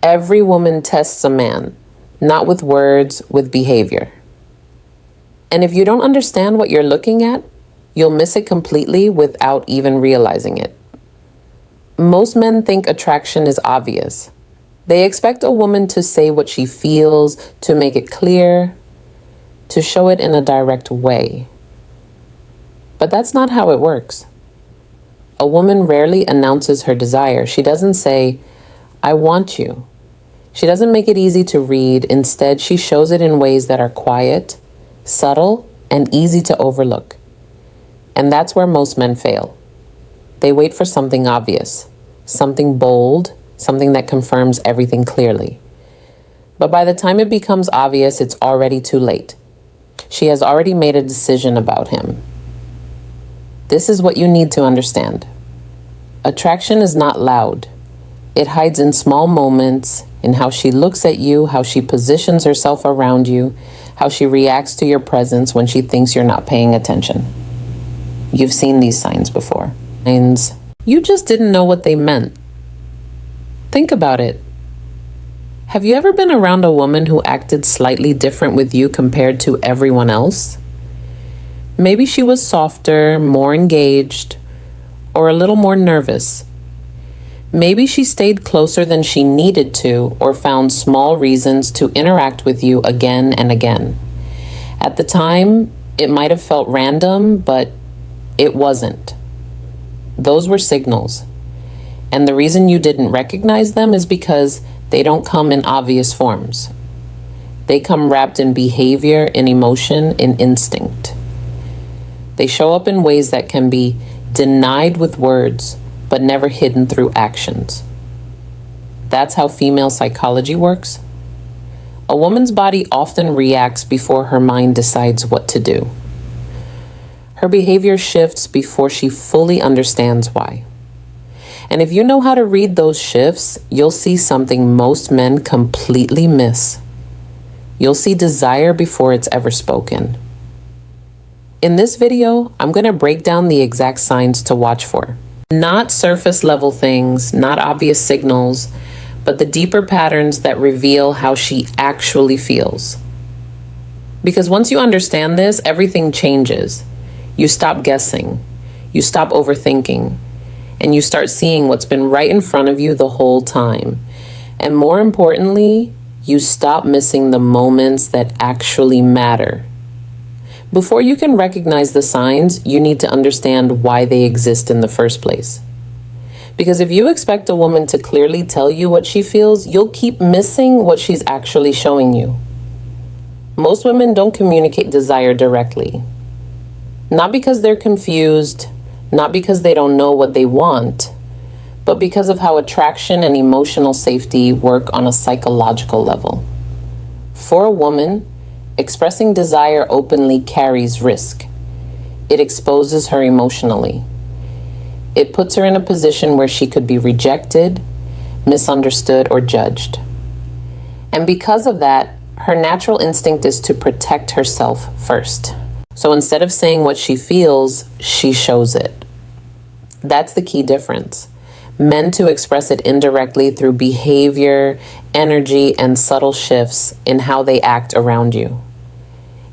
Every woman tests a man, not with words, with behavior. And if you don't understand what you're looking at, you'll miss it completely without even realizing it. Most men think attraction is obvious. They expect a woman to say what she feels, to make it clear, to show it in a direct way. But that's not how it works. A woman rarely announces her desire. She doesn't say, "I want you." She doesn't make it easy to read. Instead, she shows it in ways that are quiet, subtle, and easy to overlook. And that's where most men fail. They wait for something obvious, something bold, something that confirms everything clearly. But by the time it becomes obvious, it's already too late. She has already made a decision about him. This is what you need to understand. Attraction is not loud. It hides in small moments, in how she looks at you, how she positions herself around you, how she reacts to your presence when she thinks you're not paying attention. You've seen these signs before. Signs you just didn't know what they meant. Think about it. Have you ever been around a woman who acted slightly different with you compared to everyone else? Maybe she was softer, more engaged, or a little more nervous. Maybe she stayed closer than she needed to or found small reasons to interact with you again and again. At the time, it might have felt random, but it wasn't. Those were signals. And the reason you didn't recognize them is because they don't come in obvious forms. They come wrapped in behavior, in emotion, in instinct. They show up in ways that can be denied with words, but never hidden through actions. That's how female psychology works. A woman's body often reacts before her mind decides what to do. Her behavior shifts before she fully understands why. And if you know how to read those shifts, you'll see something most men completely miss. You'll see desire before it's ever spoken. In this video, I'm going to break down the exact signs to watch for. Not surface level things, not obvious signals, but the deeper patterns that reveal how she actually feels. Because once you understand this, everything changes. You stop guessing, you stop overthinking, and you start seeing what's been right in front of you the whole time. And more importantly, you stop missing the moments that actually matter. Before you can recognize the signs, you need to understand why they exist in the first place. Because if you expect a woman to clearly tell you what she feels, you'll keep missing what she's actually showing you. Most women don't communicate desire directly. Not because they're confused, not because they don't know what they want, but because of how attraction and emotional safety work on a psychological level. For a woman, expressing desire openly carries risk. It exposes her emotionally. It puts her in a position where she could be rejected, misunderstood, or judged. And because of that, her natural instinct is to protect herself first. So instead of saying what she feels, she shows it. That's the key difference. Men to express it indirectly through behavior, energy, and subtle shifts in how they act around you.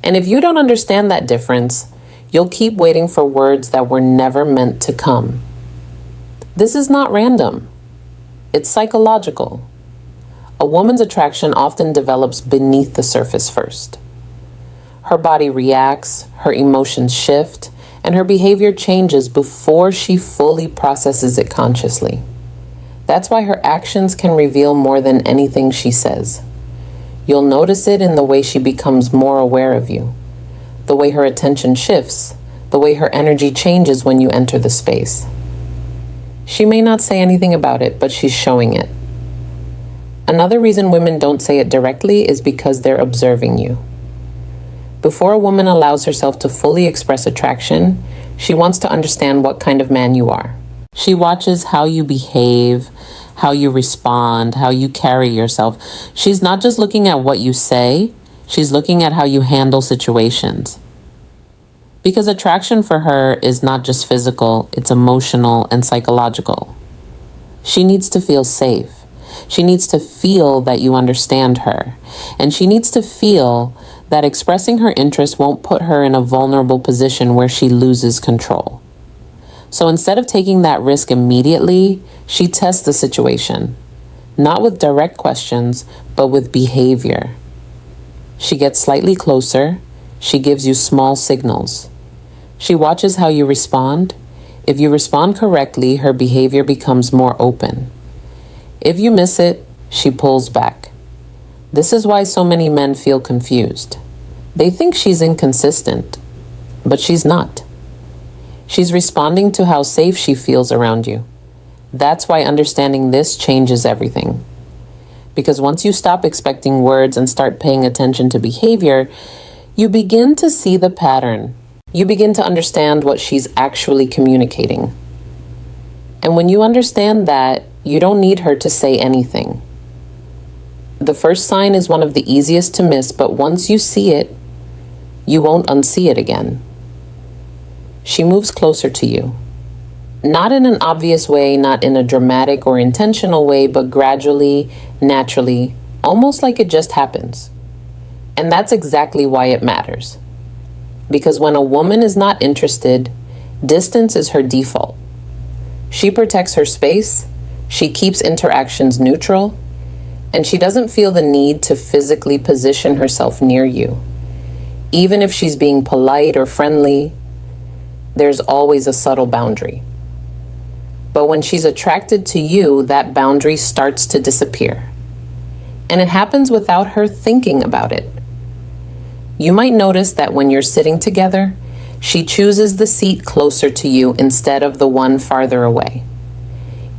And if you don't understand that difference, you'll keep waiting for words that were never meant to come. This is not random. It's psychological. A woman's attraction often develops beneath the surface first. Her body reacts, her emotions shift, and her behavior changes before she fully processes it consciously. That's why her actions can reveal more than anything she says. You'll notice it in the way she becomes more aware of you, the way her attention shifts, the way her energy changes when you enter the space. She may not say anything about it, but she's showing it. Another reason women don't say it directly is because they're observing you. Before a woman allows herself to fully express attraction, she wants to understand what kind of man you are. She watches how you behave, how you respond, how you carry yourself. She's not just looking at what you say, she's looking at how you handle situations. Because attraction for her is not just physical, it's emotional and psychological. She needs to feel safe. She needs to feel that you understand her. And she needs to feel that expressing her interest won't put her in a vulnerable position where she loses control. So instead of taking that risk immediately, she tests the situation, not with direct questions, but with behavior. She gets slightly closer. She gives you small signals. She watches how you respond. If you respond correctly, her behavior becomes more open. If you miss it, she pulls back. This is why so many men feel confused. They think she's inconsistent, but she's not. She's responding to how safe she feels around you. That's why understanding this changes everything. Because once you stop expecting words and start paying attention to behavior, you begin to see the pattern. You begin to understand what she's actually communicating. And when you understand that, you don't need her to say anything. The first sign is one of the easiest to miss, but once you see it, you won't unsee it again. She moves closer to you. Not in an obvious way, not in a dramatic or intentional way, but gradually, naturally, almost like it just happens. And that's exactly why it matters. Because when a woman is not interested, distance is her default. She protects her space, she keeps interactions neutral, and she doesn't feel the need to physically position herself near you. Even if she's being polite or friendly, there's always a subtle boundary. But when she's attracted to you, that boundary starts to disappear. And it happens without her thinking about it. You might notice that when you're sitting together, she chooses the seat closer to you instead of the one farther away.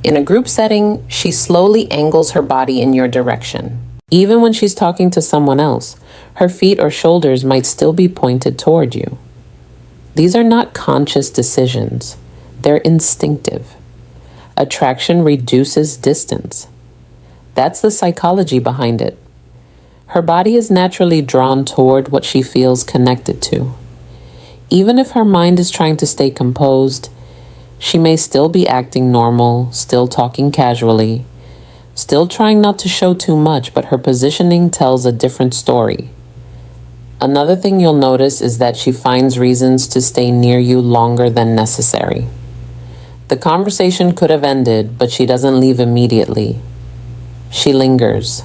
In a group setting, she slowly angles her body in your direction. Even when she's talking to someone else, her feet or shoulders might still be pointed toward you. These are not conscious decisions. They're instinctive. Attraction reduces distance. That's the psychology behind it. Her body is naturally drawn toward what she feels connected to. Even if her mind is trying to stay composed, she may still be acting normal, still talking casually, still trying not to show too much, but her positioning tells a different story. Another thing you'll notice is that she finds reasons to stay near you longer than necessary. The conversation could have ended, but she doesn't leave immediately. She lingers.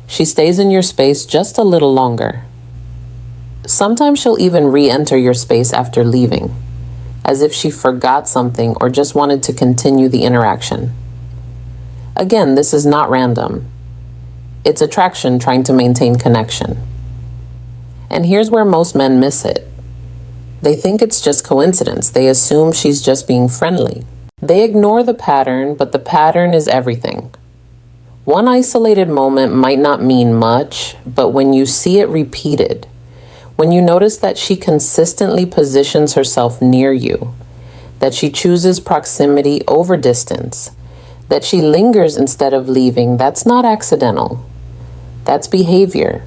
She stays in your space just a little longer. Sometimes she'll even re-enter your space after leaving, as if she forgot something or just wanted to continue the interaction. Again, this is not random. It's attraction trying to maintain connection. And here's where most men miss it. They think it's just coincidence. They assume she's just being friendly. They ignore the pattern, but the pattern is everything. One isolated moment might not mean much, but when you see it repeated, when you notice that she consistently positions herself near you, that she chooses proximity over distance, that she lingers instead of leaving, that's not accidental. That's behavior.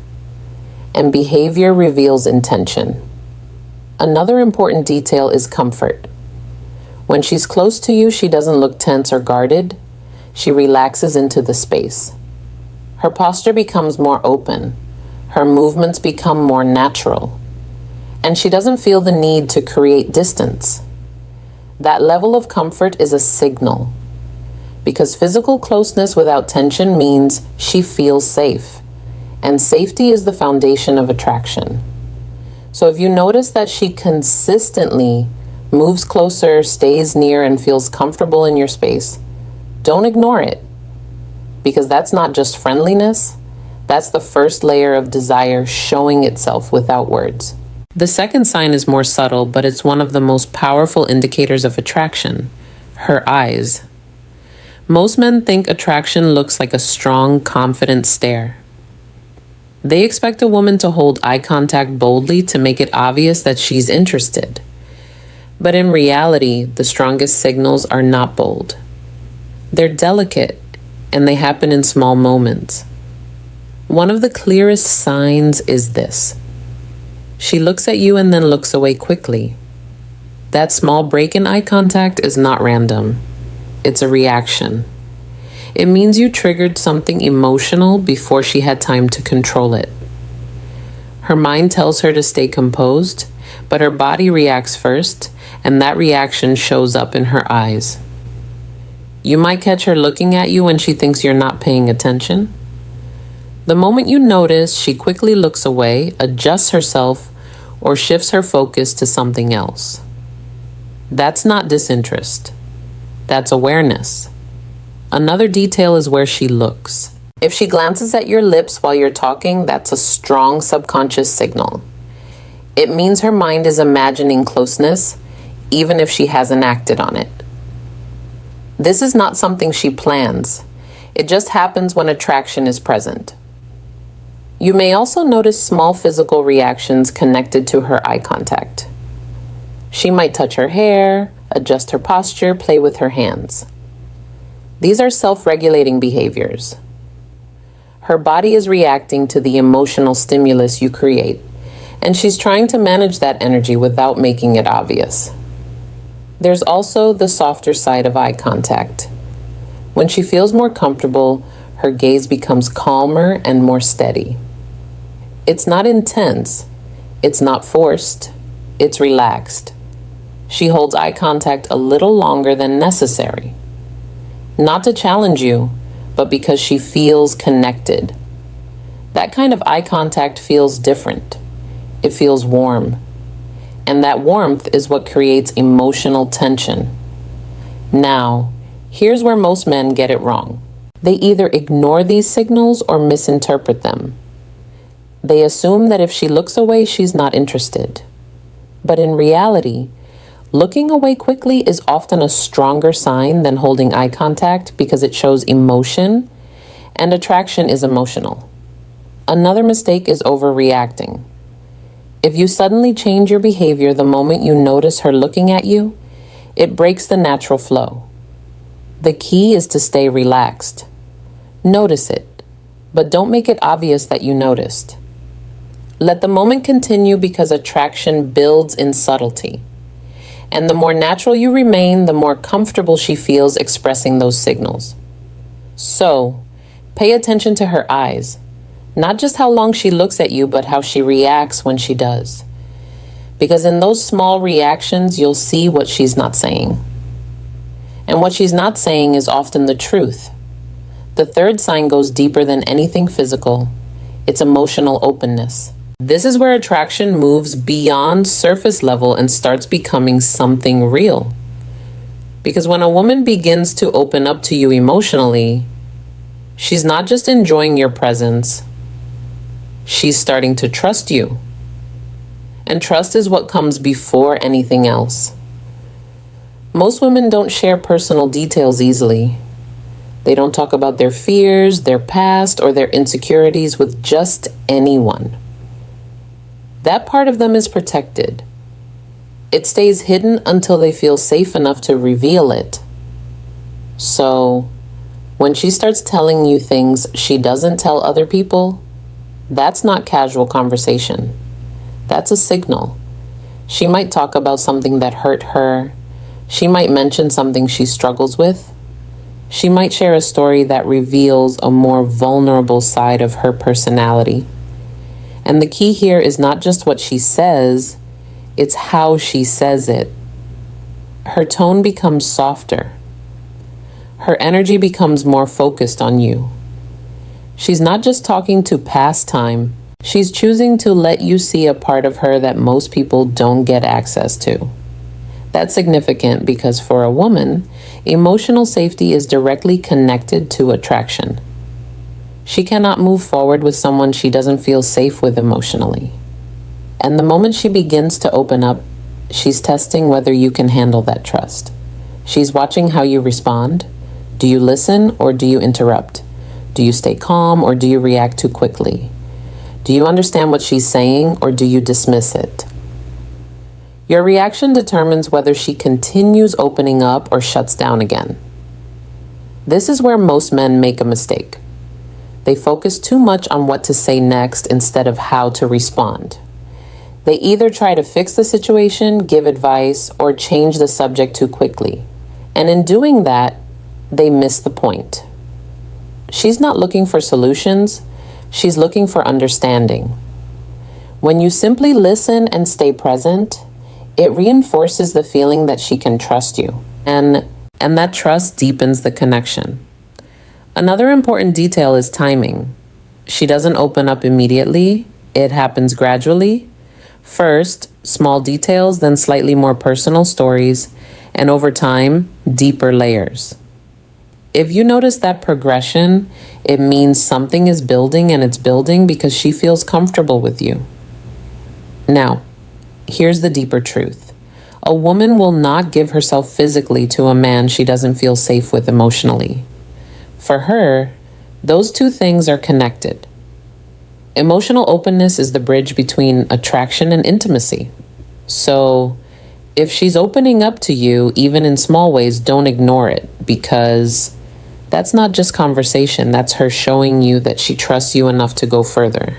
And behavior reveals intention. Another important detail is comfort. When she's close to you, she doesn't look tense or guarded. She relaxes into the space. Her posture becomes more open. Her movements become more natural. And she doesn't feel the need to create distance. That level of comfort is a signal. Because physical closeness without tension means she feels safe. And safety is the foundation of attraction. So if you notice that she consistently moves closer, stays near, and feels comfortable in your space, don't ignore it. Because that's not just friendliness, that's the first layer of desire showing itself without words. The second sign is more subtle, but it's one of the most powerful indicators of attraction: her eyes. Most men think attraction looks like a strong, confident stare. They expect a woman to hold eye contact boldly to make it obvious that she's interested. But in reality, the strongest signals are not bold. They're delicate, and they happen in small moments. One of the clearest signs is this. She looks at you and then looks away quickly. That small break in eye contact is not random. It's a reaction. It means you triggered something emotional before she had time to control it. Her mind tells her to stay composed, but her body reacts first, and that reaction shows up in her eyes. You might catch her looking at you when she thinks you're not paying attention. The moment you notice, she quickly looks away, adjusts herself, or shifts her focus to something else. That's not disinterest. That's awareness. Another detail is where she looks. If she glances at your lips while you're talking, that's a strong subconscious signal. It means her mind is imagining closeness, even if she hasn't acted on it. This is not something she plans. It just happens when attraction is present. You may also notice small physical reactions connected to her eye contact. She might touch her hair, adjust her posture, play with her hands. These are self-regulating behaviors. Her body is reacting to the emotional stimulus you create, and she's trying to manage that energy without making it obvious. There's also the softer side of eye contact. When she feels more comfortable, her gaze becomes calmer and more steady. It's not intense. It's not forced. It's relaxed. She holds eye contact a little longer than necessary. Not to challenge you, but because she feels connected. That kind of eye contact feels different. It feels warm. And that warmth is what creates emotional tension. Now, here's where most men get it wrong. They either ignore these signals or misinterpret them. They assume that if she looks away, she's not interested. But in reality, looking away quickly is often a stronger sign than holding eye contact because it shows emotion, and attraction is emotional. Another mistake is overreacting. If you suddenly change your behavior the moment you notice her looking at you, it breaks the natural flow. The key is to stay relaxed. Notice it, but don't make it obvious that you noticed. Let the moment continue because attraction builds in subtlety. And the more natural you remain, the more comfortable she feels expressing those signals. So, pay attention to her eyes. Not just how long she looks at you, but how she reacts when she does. Because in those small reactions, you'll see what she's not saying. And what she's not saying is often the truth. The third sign goes deeper than anything physical. It's emotional openness. This is where attraction moves beyond surface level and starts becoming something real. Because when a woman begins to open up to you emotionally, she's not just enjoying your presence, she's starting to trust you. And trust is what comes before anything else. Most women don't share personal details easily. They don't talk about their fears, their past, or their insecurities with just anyone. That part of them is protected. It stays hidden until they feel safe enough to reveal it. So, when she starts telling you things she doesn't tell other people, that's not casual conversation. That's a signal. She might talk about something that hurt her. She might mention something she struggles with. She might share a story that reveals a more vulnerable side of her personality. And the key here is not just what she says, it's how she says it. Her tone becomes softer. Her energy becomes more focused on you. She's not just talking to pass time. She's choosing to let you see a part of her that most people don't get access to. That's significant because for a woman, emotional safety is directly connected to attraction. She cannot move forward with someone she doesn't feel safe with emotionally. And the moment she begins to open up, she's testing whether you can handle that trust. She's watching how you respond. Do you listen or do you interrupt? Do you stay calm or do you react too quickly? Do you understand what she's saying or do you dismiss it? Your reaction determines whether she continues opening up or shuts down again. This is where most men make a mistake. They focus too much on what to say next instead of how to respond. They either try to fix the situation, give advice, or change the subject too quickly. And in doing that, they miss the point. She's not looking for solutions, she's looking for understanding. When you simply listen and stay present, it reinforces the feeling that she can trust you, and that trust deepens the connection. Another important detail is timing. She doesn't open up immediately, it happens gradually. First, small details, then slightly more personal stories, and over time, deeper layers. If you notice that progression, it means something is building, and it's building because she feels comfortable with you. Now, here's the deeper truth. A woman will not give herself physically to a man she doesn't feel safe with emotionally. For her, those two things are connected. Emotional openness is the bridge between attraction and intimacy. So, if she's opening up to you, even in small ways, don't ignore it, because that's not just conversation, that's her showing you that she trusts you enough to go further.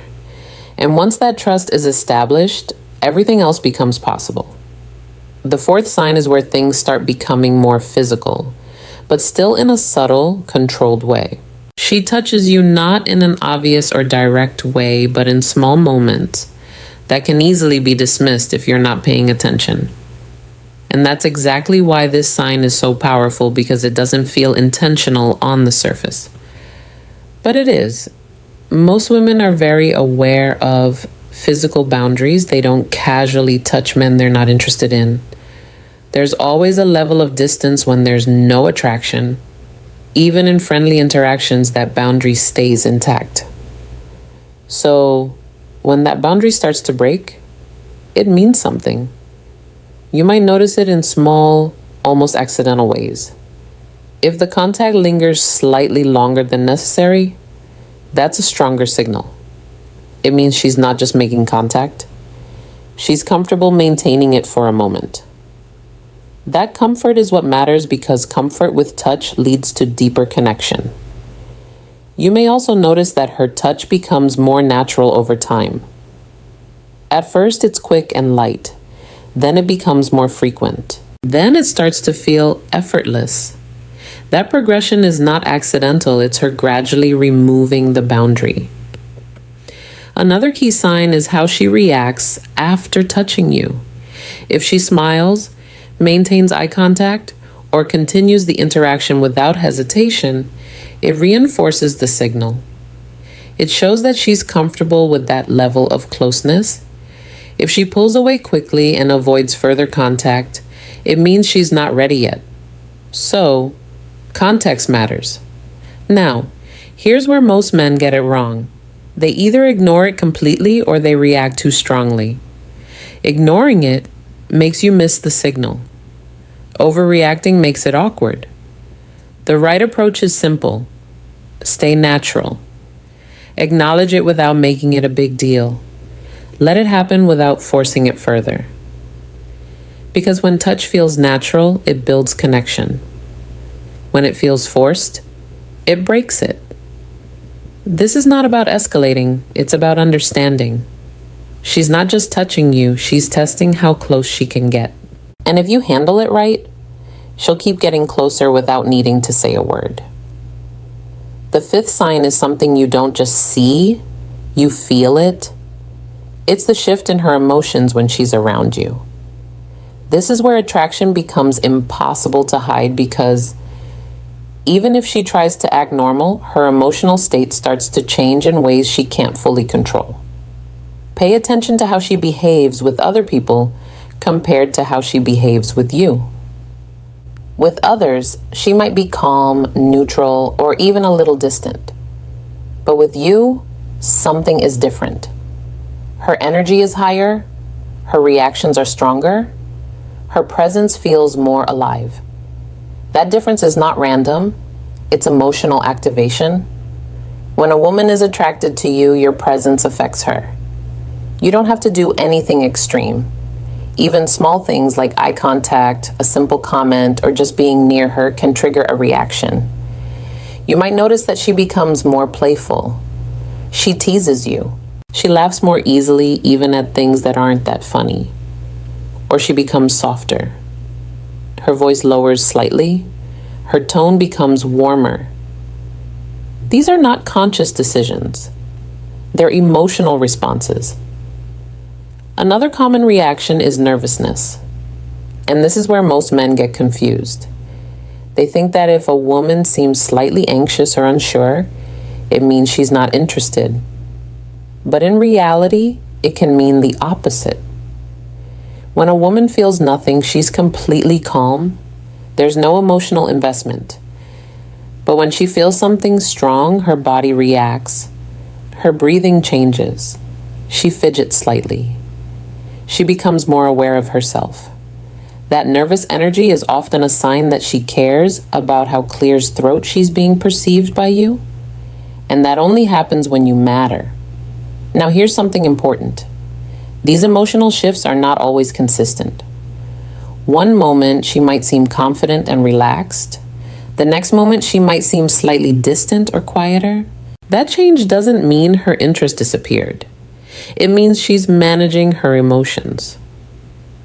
And once that trust is established, everything else becomes possible. The fourth sign is where things start becoming more physical, but still in a subtle, controlled way. She touches you not in an obvious or direct way, but in small moments that can easily be dismissed if you're not paying attention. And that's exactly why this sign is so powerful, because it doesn't feel intentional on the surface. But it is. Most women are very aware of physical boundaries. They don't casually touch men they're not interested in. There's always a level of distance when there's no attraction. Even in friendly interactions, that boundary stays intact. So, when that boundary starts to break, it means something. You might notice it in small, almost accidental ways. If the contact lingers slightly longer than necessary, that's a stronger signal. It means she's not just making contact. She's comfortable maintaining it for a moment. That comfort is what matters, because comfort with touch leads to deeper connection. You may also notice that her touch becomes more natural over time. At first, it's quick and light. Then it becomes more frequent. Then it starts to feel effortless. That progression is not accidental, it's her gradually removing the boundary. Another key sign is how she reacts after touching you. If she smiles, maintains eye contact, or continues the interaction without hesitation, it reinforces the signal. It shows that she's comfortable with that level of closeness. If she pulls away quickly and avoids further contact, it means she's not ready yet. So, context matters. Now, here's where most men get it wrong. They either ignore it completely or they react too strongly. Ignoring it makes you miss the signal. Overreacting makes it awkward. The right approach is simple. Stay natural. Acknowledge it without making it a big deal. Let it happen without forcing it further. Because when touch feels natural, it builds connection. When it feels forced, it breaks it. This is not about escalating, it's about understanding. She's not just touching you, she's testing how close she can get. And if you handle it right, she'll keep getting closer without needing to say a word. The fifth sign is something you don't just see, you feel it. It's the shift in her emotions when she's around you. This is where attraction becomes impossible to hide, because even if she tries to act normal, her emotional state starts to change in ways she can't fully control. Pay attention to how she behaves with other people compared to how she behaves with you. With others, she might be calm, neutral, or even a little distant. But with you, something is different. Her energy is higher, her reactions are stronger, her presence feels more alive. That difference is not random, it's emotional activation. When a woman is attracted to you, your presence affects her. You don't have to do anything extreme. Even small things like eye contact, a simple comment, or just being near her can trigger a reaction. You might notice that she becomes more playful. She teases you. She laughs more easily, even at things that aren't that funny. Or she becomes softer. Her voice lowers slightly. Her tone becomes warmer. These are not conscious decisions. They're emotional responses. Another common reaction is nervousness. And this is where most men get confused. They think that if a woman seems slightly anxious or unsure, it means she's not interested. But in reality, it can mean the opposite. When a woman feels nothing, she's completely calm. There's no emotional investment. But when she feels something strong, her body reacts. Her breathing changes. She fidgets slightly. She becomes more aware of herself. That nervous energy is often a sign that she cares about how clear's throat she's being perceived by you. And that only happens when you matter. Now here's something important. These emotional shifts are not always consistent. One moment she might seem confident and relaxed. The next moment she might seem slightly distant or quieter. That change doesn't mean her interest disappeared. It means she's managing her emotions.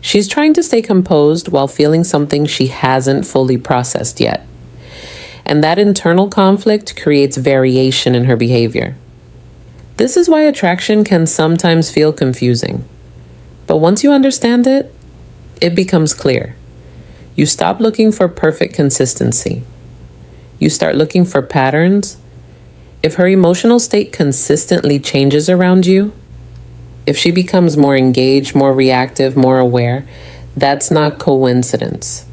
She's trying to stay composed while feeling something she hasn't fully processed yet. And that internal conflict creates variation in her behavior. This is why attraction can sometimes feel confusing. But once you understand it, it becomes clear. You stop looking for perfect consistency. You start looking for patterns. If her emotional state consistently changes around you, if she becomes more engaged, more reactive, more aware, that's not coincidence.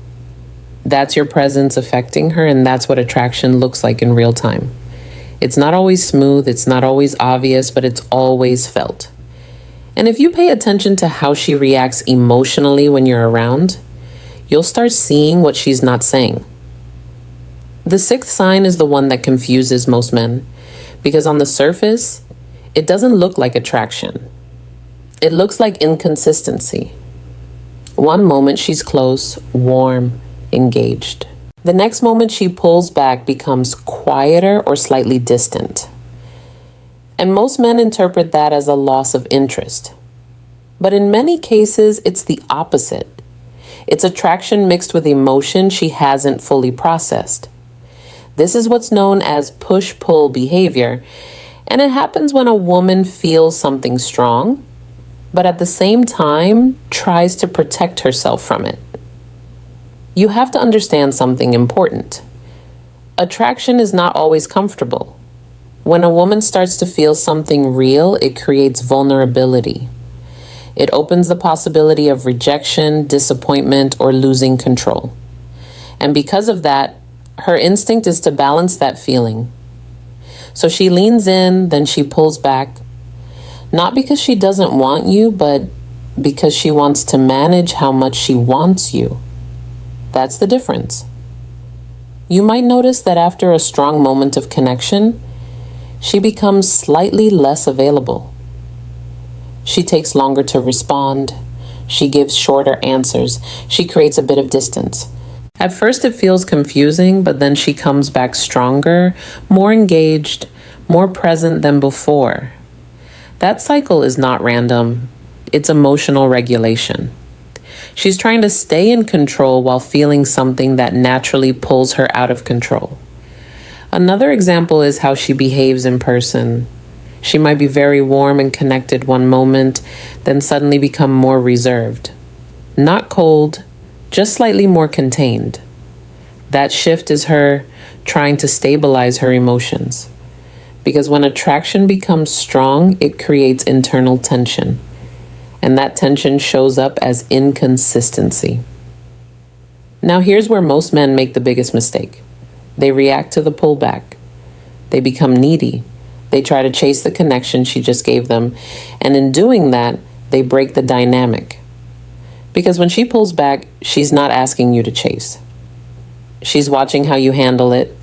That's your presence affecting her, and that's what attraction looks like in real time. It's not always smooth, it's not always obvious, but it's always felt. And if you pay attention to how she reacts emotionally when you're around, you'll start seeing what she's not saying. The sixth sign is the one that confuses most men, because on the surface, it doesn't look like attraction. It looks like inconsistency. One moment she's close, warm, engaged. The next moment she pulls back, becomes quieter or slightly distant. And most men interpret that as a loss of interest. But in many cases, it's the opposite. It's attraction mixed with emotion she hasn't fully processed. This is what's known as push-pull behavior, and it happens when a woman feels something strong, but at the same time tries to protect herself from it. You have to understand something important. Attraction is not always comfortable. When a woman starts to feel something real, it creates vulnerability. It opens the possibility of rejection, disappointment, or losing control. And because of that, her instinct is to balance that feeling. So she leans in, then she pulls back. Not because she doesn't want you, but because she wants to manage how much she wants you. That's the difference. You might notice that after a strong moment of connection, she becomes slightly less available. She takes longer to respond. She gives shorter answers. She creates a bit of distance. At first it feels confusing, but then she comes back stronger, more engaged, more present than before. That cycle is not random. It's emotional regulation. She's trying to stay in control while feeling something that naturally pulls her out of control. Another example is how she behaves in person. She might be very warm and connected one moment, then suddenly become more reserved. Not cold, just slightly more contained. That shift is her trying to stabilize her emotions. Because when attraction becomes strong, it creates internal tension. And that tension shows up as inconsistency. Now here's where most men make the biggest mistake. They react to the pullback. They become needy. They try to chase the connection she just gave them. And in doing that, they break the dynamic. Because when she pulls back, she's not asking you to chase. She's watching how you handle it.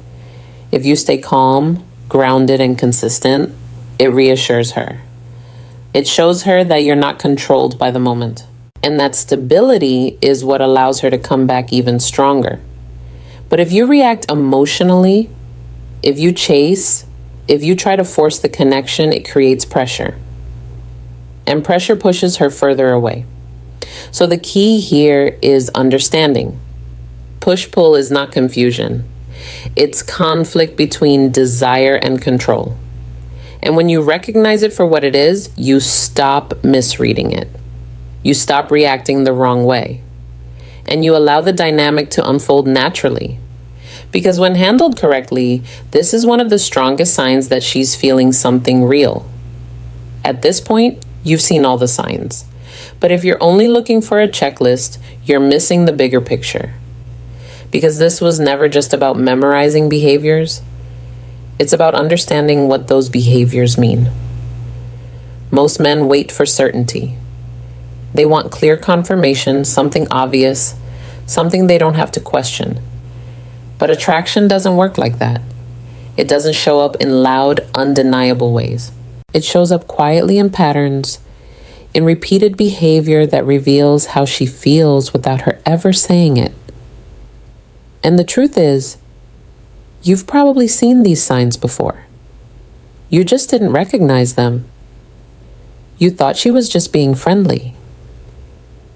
If you stay calm, grounded, and consistent, it reassures her. It shows her that you're not controlled by the moment. And that stability is what allows her to come back even stronger. But if you react emotionally, if you chase, if you try to force the connection, it creates pressure. And pressure pushes her further away. So the key here is understanding. Push-pull is not confusion. It's conflict between desire and control. And when you recognize it for what it is, you stop misreading it. You stop reacting the wrong way. And you allow the dynamic to unfold naturally. Because when handled correctly, this is one of the strongest signs that she's feeling something real. At this point, you've seen all the signs. But if you're only looking for a checklist, you're missing the bigger picture. Because this was never just about memorizing behaviors. It's about understanding what those behaviors mean. Most men wait for certainty. They want clear confirmation, something obvious, something they don't have to question. But attraction doesn't work like that. It doesn't show up in loud, undeniable ways. It shows up quietly in patterns, in repeated behavior that reveals how she feels without her ever saying it. And the truth is, you've probably seen these signs before. You just didn't recognize them. You thought she was just being friendly.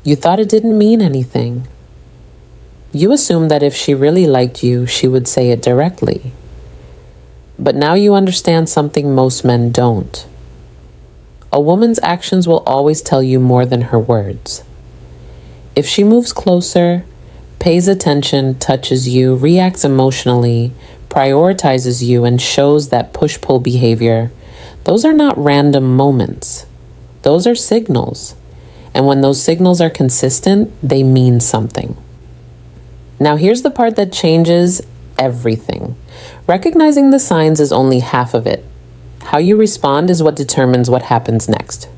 You thought it didn't mean anything. You assumed that if she really liked you, she would say it directly. But now you understand something most men don't. A woman's actions will always tell you more than her words. If she moves closer, pays attention, touches you, reacts emotionally, prioritizes you, and shows that push-pull behavior, those are not random moments. Those are signals. And when those signals are consistent, they mean something. Now here's the part that changes everything. Recognizing the signs is only half of it. How you respond is what determines what happens next.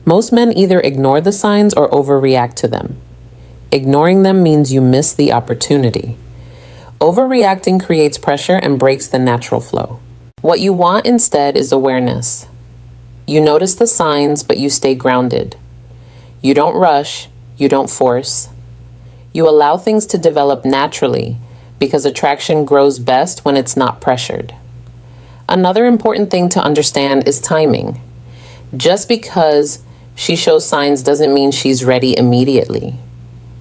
Most men either ignore the signs or overreact to them. Ignoring them means you miss the opportunity. Overreacting creates pressure and breaks the natural flow. What you want instead is awareness. You notice the signs, but you stay grounded. You don't rush, you don't force. You allow things to develop naturally because attraction grows best when it's not pressured. Another important thing to understand is timing. Just because she shows signs doesn't mean she's ready immediately.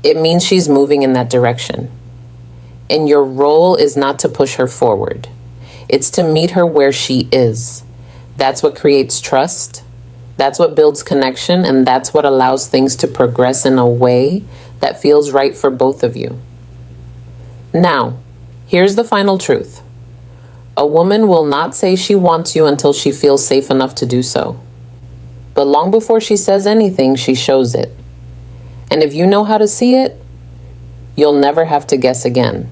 It means she's moving in that direction. And your role is not to push her forward. It's to meet her where she is. That's what creates trust. That's what builds connection, and that's what allows things to progress in a way that feels right for both of you. Now, here's the final truth. A woman will not say she wants you until she feels safe enough to do so. But long before she says anything, she shows it. And if you know how to see it, you'll never have to guess again.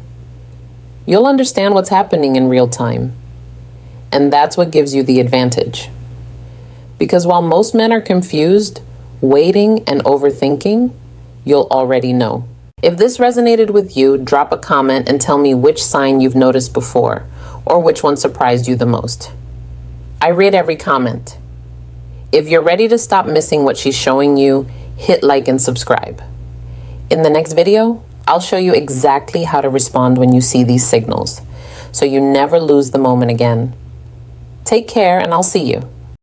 You'll understand what's happening in real time. And that's what gives you the advantage. Because while most men are confused, waiting, and overthinking, you'll already know. If this resonated with you, drop a comment and tell me which sign you've noticed before, or which one surprised you the most. I read every comment. If you're ready to stop missing what she's showing you, hit like and subscribe. In the next video, I'll show you exactly how to respond when you see these signals, so you never lose the moment again. Take care, and I'll see you.